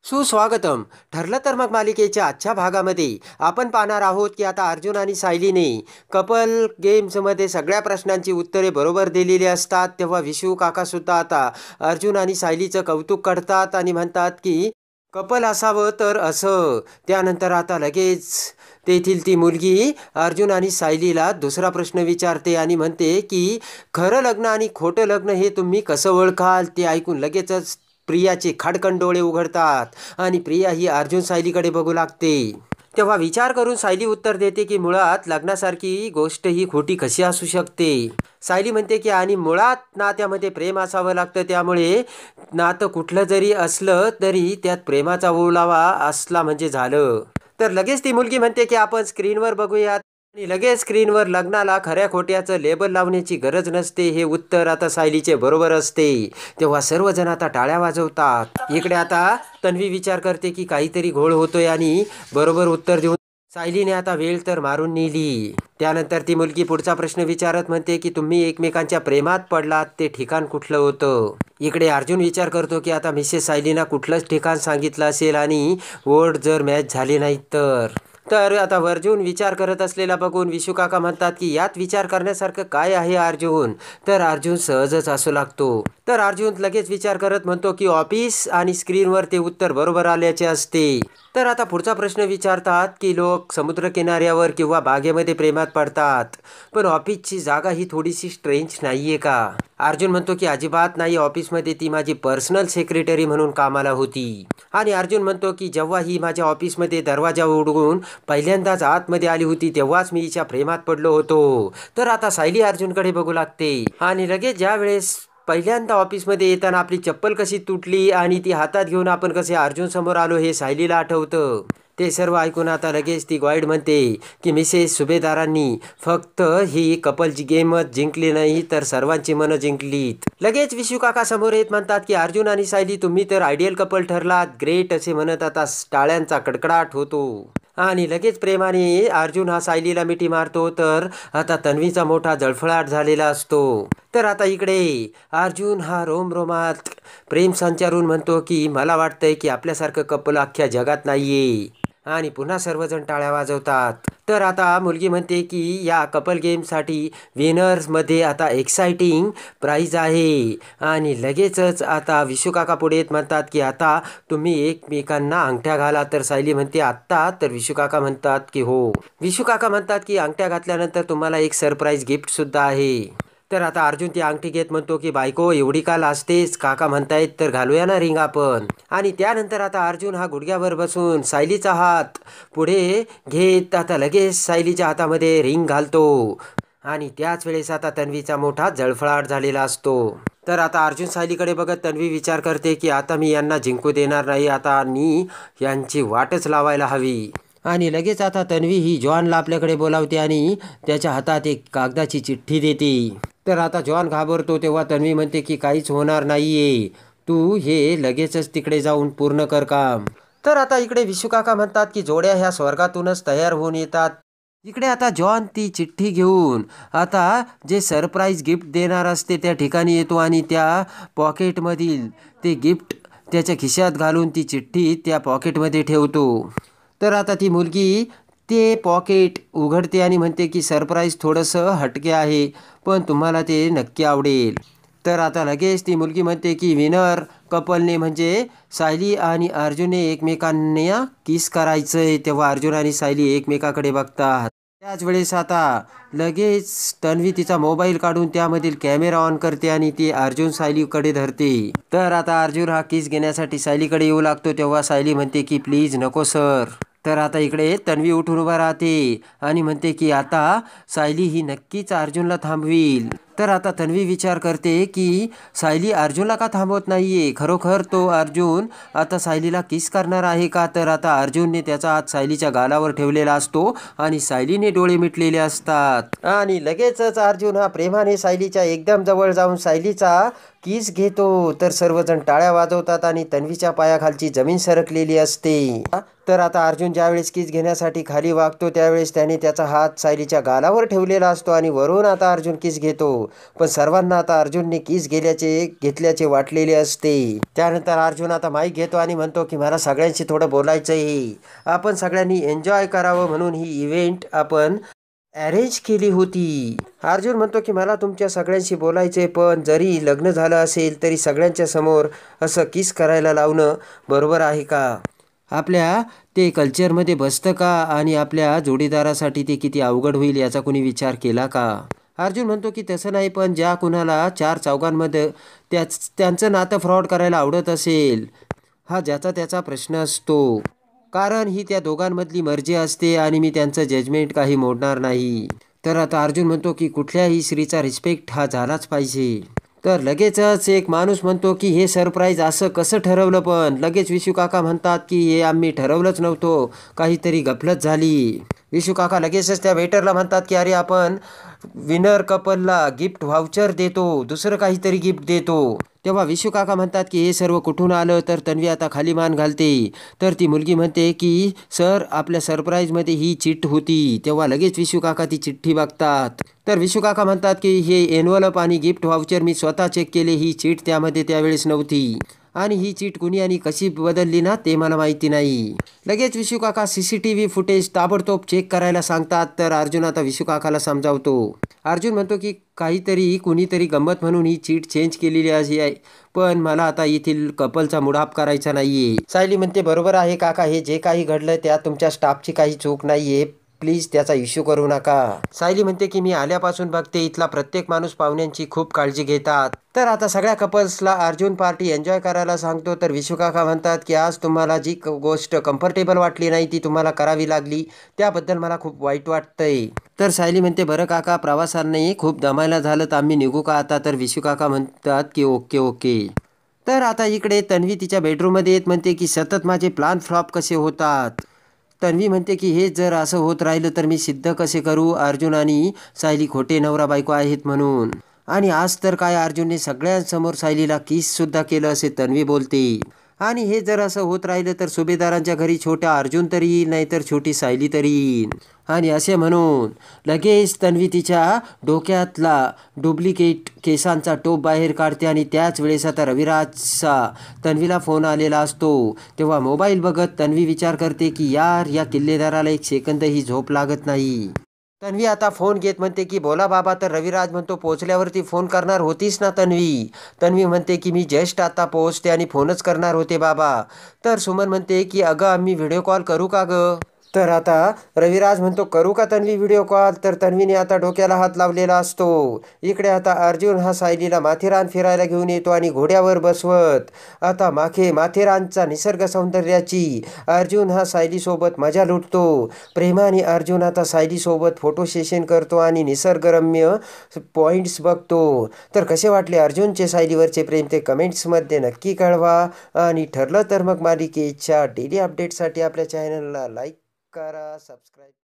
सुस्वागतम. ठरलं तर मग मालिकेच्या आजच्या भागामध्ये आपण पाहणार आहोत की आता अर्जुन आणि सायलीने कपल गेम्समध्ये सगळ्या प्रश्नांची उत्तरे बरोबर दिलेली असतात. तेव्हा विशू काकासुद्धा आता अर्जुन आणि सायलीचं कौतुक करतात आणि म्हणतात की कपल असावं तर असं. त्यानंतर आता लगेच तेथील ती मुलगी अर्जुन आणि सायलीला दुसरा प्रश्न विचारते आणि म्हणते की खरं लग्न आणि खोटं लग्न हे तुम्ही कसं ओळखाल. ते ऐकून लगेचच प्रियाचे खाडकन डोळे उघडतात आणि प्रिया ही अर्जुन सायलीकडे बघू लागते. तेव्हा विचार करून सायली उत्तर देते की मुळात लग्नासारखी गोष्ट ही खोटी कशी असू शकते. सायली म्हणते की आणि मुळात नात्यामध्ये प्रेम असावं लागतं, त्यामुळे नातं कुठलं जरी असलं तरी त्यात प्रेमाचा ओलावा असला म्हणजे झालं. तर लगेच ती मुलगी म्हणते की आपण स्क्रीनवर बघूयात आणि लगेच स्क्रीनवर लग्नाला खऱ्या खोट्याचं लेबल लावण्याची गरज नसते हे उत्तर आता सायलीचे बरोबर असते. तेव्हा सर्वजण आता टाळ्या वाजवतात. इकडे आता तन्वी विचार करते की काहीतरी घोळ होतोय आणि बरोबर उत्तर देऊन सायलीने आता वेळ तर मारून नेली. त्यानंतर ती मुलगी पुढचा प्रश्न विचारत म्हणते की तुम्ही एकमेकांच्या प्रेमात पडलात ते ठिकाण कुठलं होतं. इकडे अर्जुन विचार करतो की आता मिसेस सायलीना कुठलंच ठिकाण सांगितलं असेल आणि वोट जर मॅच झाले नाहीत तर आता अर्जुन विचार करत असलेला बघून विशू काका म्हणतात की यात विचार करण्यासारखं काय आहे अर्जुन. तर अर्जुन सहजच असू लागतो. तर अर्जुन लगेच विचार करत म्हणतो की ऑफिस आणि स्क्रीनवर ते उत्तर बरोबर आल्याचे असते. तर आता पुढचा प्रश्न विचारतात की लोक समुद्रकिनाऱ्यावर किंवा बागेमध्ये प्रेमात पडतात, पण ऑफिसची जागा ही थोडीशी स्ट्रेंज नाहीये का. अर्जुन म्हणतो की अजिबात नाही, ऑफिसमध्ये ती माझी पर्सनल सेक्रेटरी म्हणून कामाला होती. आणि अर्जुन म्हणतो की जेव्हा ही माझ्या ऑफिसमध्ये दरवाजा उडवून पहिल्यांदाच आतमध्ये आली होती तेव्हाच मी हिच्या प्रेमात पडलो होतो. तर आता सायली अर्जुनकडे बघू लागते आणि लगेच ज्या वेळेस पहिल्यांदा ऑफिसमध्ये येताना आपली चप्पल कशी तुटली आणि ती हातात घेऊन आपण कसे अर्जुन समोर आलो हे सायलीला आठवतं. ते सर्व ऐकून आता लगेच ती गाईड म्हणते की मिसेस सुभेदारांनी फक्त ही कपलची गेमच जिंकली नाही तर सर्वांची मनं जिंकलीत. लगेच विशू काका समोर येत म्हणतात की अर्जुन आणि सायली तुम्ही तर आयडियल कपल ठरलात, ग्रेट असे म्हणत आता टाळ्यांचा कडकडाट होतो. आणि लगेच प्रेमाने अर्जुन हा सायलीला मिठी मारतो. तर आता तन्वीचा मोठा जळफळाट झालेला असतो. तर आता इकडे अर्जुन हा रोमरोमात प्रेम संचारून म्हणतो की मला वाटतंय की आपल्यासारखं कपल अख्ख्या जगात नाहीये. आणि पुन्हा सर्वजण टाळ्या वाजवतात. तर आता मुलगी म्हणते की या कपल गेमसाठी विनर्समध्ये आता एक्साइटिंग प्राईज आहे. आणि लगेचच आता विशू काका पुढे येत म्हणतात की आता तुम्ही एकमेकांना अंगठ्या घाला. तर सायली म्हणते आत्ता. तर विशू काका म्हणतात की हो. विशू काका म्हणतात की अंगठ्या घातल्यानंतर तुम्हाला एक सरप्राईज गिफ्ट सुद्धा आहे. तर आता अर्जुन ती अंगठी घेत म्हणतो की बायको एवढी का लाजतेस, काका म्हणतायत तर घालूया ना रिंग आपण. आणि त्यानंतर आता अर्जुन हा गुडघ्यावर बसून सायलीचा हात पुढे घेत आता लगेच सायलीच्या हातामध्ये रिंग घालतो. आणि त्याच वेळेस आता तन्वीचा मोठा जळफळाट झालेला असतो. तर आता अर्जुन सायलीकडे बघत तन्वी विचार करते की आता मी यांना जिंकू देणार नाही, आता मी यांची वाटच लावायला हवी. आणि लगेच आता तन्वी ही जॉनला आपल्याकडे बोलावते आणि त्याच्या हातात एक कागदाची चिठ्ठी देते. तर आता जॉन घाबरतो. तेव्हा तन्वी म्हणते की काहीच होणार नाहीये, तू हे लगेचच तिकडे जाऊन पूर्ण कर काम. तर आता इकडे विशू काका म्हणतात की जोड्या ह्या स्वर्गातूनच तयार होऊन येतात. इकडे आता जॉन ती चिठ्ठी घेऊन आता जे सरप्राईज गिफ्ट देणार असते त्या ठिकाणी येतो आणि त्या पॉकेटमधील ते गिफ्ट त्याच्या खिशात घालून ती चिठ्ठी त्या पॉकेटमध्ये ठेवतो. तर आता ती मुलगी ते पॉकेट उघडते आणि म्हणते की सरप्राईज थोडंसं हटके आहे, पण तुम्हाला ते नक्की आवडेल. तर आता लगेच ती मुलगी म्हणते की विनर कपलने म्हणजे सायली आणि अर्जुनने एकमेकांना किस करायचंय. तेव्हा अर्जुन आणि सायली एकमेकाकडे बघतात. त्याच वेळेस आता लगेच तन्वी तिचा मोबाईल काढून त्यामधील कॅमेरा ऑन करते आणि ती अर्जुन सायलीकडे धरते. तर आता अर्जुन हा किस घेण्यासाठी सायलीकडे येऊ लागतो. तेव्हा सायली म्हणते की प्लीज नको सर. तर आता इकडे तन्वी उठून उभा राहते आणि म्हणते की आता सायली ही नक्कीच अर्जुनला थांबवील. तर आता तन्वी विचार करते की सायली अर्जुनला का थांबवत नाहीये, खरोखर तो अर्जुन आता सायलीला किस करणार आहे का. तर आता अर्जुनने त्याचा हात सायलीच्या गालावर ठेवलेला असतो आणि सायलीने डोळे मिटलेले असतात. आणि लगेचच अर्जुन हा प्रेमाने सायलीच्या एकदम जवळ जाऊन सायलीचा किस घेतो. तर सर्वजण टाळ्या वाजवतात आणि तन्वीच्या पायाखालची जमीन सरकलेली असते. तर आता अर्जुन ज्यावेळेस किस घेण्यासाठी खाली वागतो त्यावेळेस त्याने त्याचा हात सायलीच्या गालावर ठेवलेला असतो आणि वरून आता अर्जुन किस घेतो. पण सर्वांना आता अर्जुनने किस घेतल्याचे वाटलेले असते. त्यानंतर अर्जुन आता माईक घेतो आणि म्हणतो की मला सगळ्यांशी थोडं बोलायचं आहे. आपण सगळ्यांनी एन्जॉय करावं म्हणून ही इव्हेंट आपण अरेंज केली होती. अर्जुन म्हणतो की मला तुमच्या सगळ्यांशी बोलायचे, पण जरी लग्न झालं असेल तरी सगळ्यांच्या समोर असं किस करायला लावणं बरोबर आहे का? आपल्या ते कल्चरमध्ये बसतं का? आणि आपल्या जोडीदारासाठी ते किती अवघड होईल याचा कोणी विचार केला का? अर्जुन म्हणतो की तसं नाही, पण ज्या कुणाला चार चौघांमध्ये त्यांचं नातं फ्रॉड करायला आवडत असेल, हा ज्याचा त्याचा प्रश्न असतो. कारण ही त्या दोघांमधली मर्जी असते आणि मी त्यांचं जजमेंट काही मोडणार नाही. तर आता अर्जुन म्हणतो की कुठल्याही स्त्रीचा रिस्पेक्ट हा झालाच पाहिजे. तर लगेचच एक माणूस म्हणतो की हे सरप्राईज असं कसं ठरवलं? पण लगेच विशू काका म्हणतात की हे आम्ही ठरवलंच नव्हतो, काहीतरी गफलत झाली. विशू काका लगेचच त्या वेटरला म्हणतात की अरे आपण विनर कपलला गिफ्ट व्हाउचर देतो, दुसरं काहीतरी गिफ्ट देतो. तेव्हा विशू काका म्हणतात की हे सर्व कुठून आलं? तर तन्वी आता खाली मान घालते. तर ती मुलगी म्हणते की सर आपल्या सरप्राईजमध्ये ही चिट होती. तेव्हा लगेच विशू काका ती चिठ्ठी बघतात. तर विशू काका म्हणतात की हे एनवलप आणि गिफ्ट व्हाउचर मी स्वतः चेक केले, ही चिट त्यामध्ये त्यावेळेस नव्हती. आणि ही चिट कुणी आणि कशी बदलली ना ते मला माहिती नाही. लगेच विशू काका CCTV फुटेज ताबडतोब चेक करायला सांगतात. तर अर्जुन आता विशू काकाला समजावतो. अर्जुन म्हणतो की काहीतरी कुणीतरी गंमत म्हणून ही चीट चेंज केलेली अशी आहे, पण मला आता येथील कपलचा मुडाप करायचा नाहीये. सायली म्हणते बरोबर आहे काका, हे जे काही घडलं त्यात तुमच्या स्टाफची काही चूक नाहीये, प्लीज त्याचा इश्यू करू नका. सायली म्हणते की मी आल्यापासून बघते इथला प्रत्येक माणूस पाहुण्यांची खूप काळजी घेतात. तर आता सगळ्या कपल्सला अर्जुन पार्टी एन्जॉय करायला सांगतो. तर विशू काका म्हणतात की आज तुम्हाला जी गोष्ट कम्फर्टेबल वाटली नाही ती तुम्हाला करावी लागली, त्याबद्दल मला खूप वाईट वाटतंय. तर सायली म्हणते बरं काका, प्रवासाने खूप दमायला झालं तर आम्ही निघू का आता? तर विशू काका म्हणतात की ओके ओके. तर आता इकडे तन्वी तिच्या बेडरूममध्ये येत म्हणते की सतत माझे प्लान फ्लॉप कसे होतात. तन्वी म्हणते की हे जर असं होत राहिलं तर मी सिद्ध कसे करू अर्जुन आणि सायली खोटे नवरा बायको आहेत म्हणून. आणि आज तर काय अर्जुनने सगळ्यांसमोर सायलीला किस सुद्धा केलं असे तन्वी बोलते. आणि हे जर असं होत राहिलं तर सुभेदारांच्या घरी छोटा अर्जुन तरी येईल, नाहीतर छोटी सायली तरी येईल. आणि असे म्हणून लगेच तन्वी तिच्या डोक्यातला डुप्लिकेट केसांचा टोप बाहेर काढते. आणि त्याच वेळेस आता रविराजचा तन्वीला फोन आलेला असतो. तेव्हा मोबाईल बघत तन्वी विचार करते की यार या किल्लेदाराला एक सेकंदही झोप लागत नाही. तन्वी आता फोन घेत म्हणते की बोला बाबा. तर रविराज म्हणतो पोचल्यावरती फोन करणार होतीस ना तन्वी? तन्वी म्हणते की मी जस्ट आता पोहोचते आणि फोनच करणार होते बाबा. तर सुमन म्हणते की अगं आम्ही व्हिडिओ कॉल करू का गं? तर आता रविराज म्हणतो करू का तन्वी व्हिडिओ कॉल? तर तन्वीने आता डोक्याला हात लावलेला असतो. इकडे आता अर्जुन हा सायलीला माथेरान फिरायला घेऊन येतो आणि घोड्यावर बसवत आता माथेरानचा निसर्ग सौंदर्याची अर्जुन हा सायलीसोबत मजा लुटतो. प्रेमाने अर्जुन आता सायलीसोबत फोटो सेशन करतो आणि निसर्गरम्य पॉईंट्स बघतो. तर कसे वाटले अर्जुनचे सायलीवरचे प्रेम ते कमेंट्समध्ये नक्की कळवा. आणि ठरलं तर मग मालिकेच्या डेली अपडेटसाठी आपल्या चॅनलला लाईक करा, सबस्क्राईब